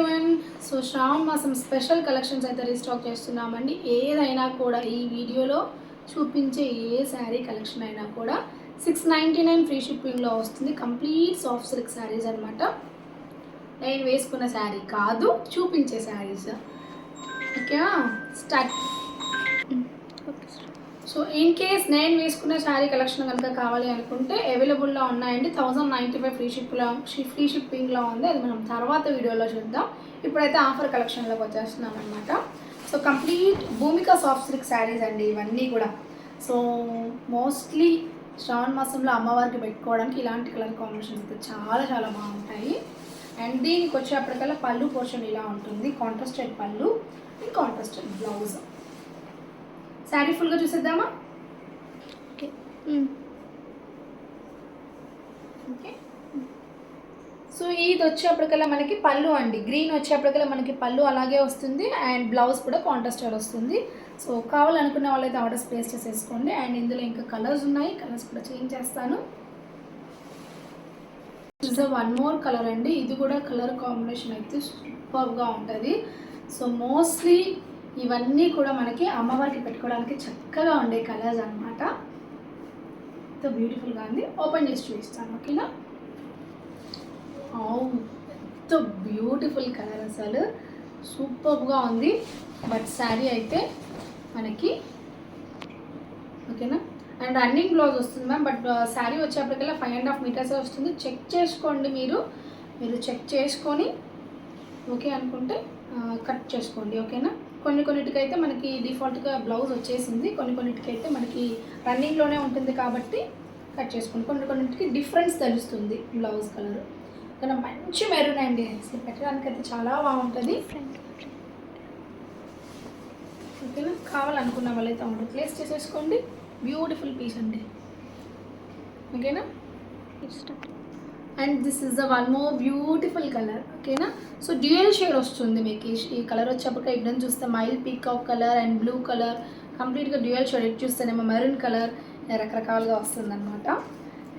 Everyone. So శ్రావణ మాసం special collections అయితే restock చేస్తున్నామండి. ఏదైనా కూడా ఈ వీడియోలో చూపించే ఏ శారీ కలెక్షన్ అయినా కూడా 699 ఫ్రీ షిప్పింగ్లో వస్తుంది. కంప్లీట్ సాఫ్ట్ సిల్క్ శారీస్ అనమాట. నేను వేసుకున్న శారీ కాదు, చూపించే saris. Okay, start. So in case నేను వేసుకున్న శారీ కలెక్షన్ కనుక కావాలి అనుకుంటే అవైలబుల్లో ఉన్నాయండి. 1095 ఫ్రీ షిప్పింగ్లో ఉంది. అది మనం తర్వాత వీడియోలో చూద్దాం. ఇప్పుడైతే ఆఫర్ కలెక్షన్లోకి వచ్చేస్తున్నాం అనమాట. సో కంప్లీట్ భూమిక సాఫ్ట్ సిల్క్ శారీస్ అండి ఇవన్నీ కూడా. సో మోస్ట్లీ శ్రావణ మాసంలో అమ్మవారికి పెట్టుకోవడానికి ఇలాంటి కలర్ కాంబినేషన్స్ అయితే చాలా చాలా బాగుంటాయి. అండ్ దీనికి వచ్చేప్పటికల్లా పళ్ళు పోర్షన్ ఇలా ఉంటుంది. కాంట్రాస్టెడ్ పళ్ళు అండ్ కాంట్రాస్టెడ్ బ్లౌజ్. శారీ ఫుల్గా చూసేద్దామా? Okay okay. సో ఇది వచ్చేప్పటికల్లా మనకి పళ్ళు అండి. గ్రీన్ వచ్చేప్పటికల్లా మనకి పళ్ళు అలాగే వస్తుంది. అండ్ బ్లౌజ్ కూడా కాంట్రాస్టెడ్ వస్తుంది. సో కావాలనుకున్న వాళ్ళైతే ఆర్డర్స్ ప్లేస్ చేసేసుకోండి. అండ్ ఇందులో ఇంకా కలర్స్ ఉన్నాయి. కలర్స్ కూడా చేంజ్ చేస్తాను. ఇది వన్ మోర్ కలర్ అండి. ఇది కూడా కలర్ కాంబినేషన్ అయితే సూపర్గా ఉంటుంది. సో మోస్ట్లీ ఇవన్నీ కూడా మనకి అమ్మవారికి పెట్టుకోవడానికి చక్కగా ఉండే కలర్స్ అనమాట. ఎంతో బ్యూటిఫుల్గా ఉంది. ఓపెన్ చేసి చూపిస్తాను. ఓకేనా? ఎంతో బ్యూటిఫుల్ కలర్, అసలు సూపర్గా ఉంది. బట్ శారీ అయితే మనకి ఓకేనా. అండ్ రన్నింగ్ బ్లౌజ్ వస్తుంది మ్యామ్. బట్ శారీ వచ్చేప్పటికల్లా 5.5 మీటర్స్ వస్తుంది. చెక్ చేసుకోండి. మీరు చెక్ చేసుకొని ఓకే అనుకుంటే కట్ చేసుకోండి. ఓకేనా? కొన్నిటికైతే మనకి డిఫాల్ట్గా బ్లౌజ్ వచ్చేసింది. కొన్నిటికైతే మనకి రన్నింగ్లోనే ఉంటుంది కాబట్టి కట్ చేసుకోండి. కొన్నిటికి డిఫరెన్స్ తెలుస్తుంది బ్లౌజ్ కలర్. కానీ మంచి మెరూన్ అండి. అసలు పెట్టడానికి అయితే చాలా బాగుంటుంది. ఓకేనా? కావాలనుకున్న వాళ్ళైతే ఆర్డర్ ప్లేస్ చేసేసుకోండి. బ్యూటిఫుల్ పీస్ అండి. ఓకేనా? And this is the one more beautiful colour. ఓకేనా? సో డ్యూయల్ షేడ్ వస్తుంది మీకు. ఈ కలర్ వచ్చేప్పటికి ఇక్కడ చూస్తే mile peacock colour and blue colour కంప్లీట్గా డ్యూయల్ షేడ్. ఇటు చూస్తేనేమో మెరూన్ కలర్ రకరకాలుగా వస్తుంది అనమాట.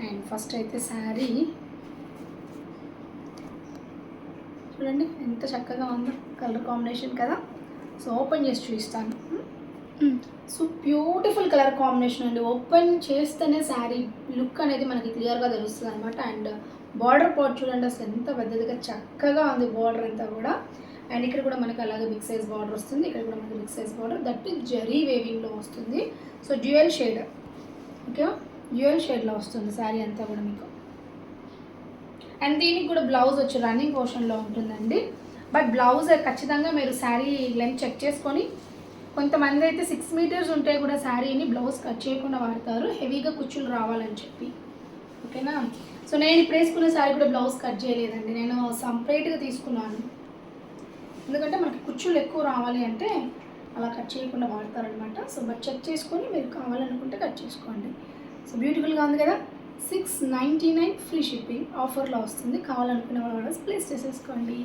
అండ్ ఫస్ట్ అయితే శారీ చూడండి ఎంత చక్కగా ఉందో కలర్ కాంబినేషన్ కదా. సో ఓపెన్ చేసి చూపిస్తాను. సో బ్యూటిఫుల్ కలర్ కాంబినేషన్ అండి. ఓపెన్ చేస్తేనే శారీ లుక్ అనేది మనకి క్లియర్గా తెలుస్తుంది అనమాట. అండ్ బార్డర్ పార్ట్ చూడండి అసలు ఎంత పెద్దదిగా చక్కగా ఉంది బార్డర్ అంతా కూడా. అండ్ ఇక్కడ కూడా మనకి అలాగే బిగ్ సైజ్ బార్డర్ వస్తుంది. ఇక్కడ కూడా మనకి big size border, that zari వేవింగ్లో వస్తుంది. So dual shade. Okay, dual షేడ్లో వస్తుంది శారీ అంతా కూడా మీకు. అండ్ దీనికి కూడా బ్లౌజ్ వచ్చి రన్నింగ్ పోర్షన్లో ఉంటుందండి. బట్ బ్లౌజ్ ఖచ్చితంగా మీరు శారీ లెంత్ చెక్ చేసుకొని, కొంతమంది అయితే 6 మీటర్స్ ఉంటే కూడా శారీని బ్లౌజ్ కట్ చేయకుండా వాడతారు, హెవీగా కుచ్చులు రావాలని చెప్పి. ఓకేనా? సో నేను ఇప్పుడు వేసుకున్న శారీ కూడా బ్లౌజ్ కట్ చేయలేదండి. నేను సపరేట్గా తీసుకున్నాను. ఎందుకంటే మనకి కుచ్చులు ఎక్కువ రావాలి అంటే అలా కట్ చేయకుండా వాడతారనమాట. సో బట్ చెక్ చేసుకొని మీరు కావాలనుకుంటే కట్ చేసుకోండి. సో బ్యూటిఫుల్గా ఉంది కదా. 699 ఫ్రీ షిప్పింగ్ ఆఫర్లో వస్తుంది. కావాలనుకునే వాళ్ళు ప్లేస్ చేసేసుకోండి.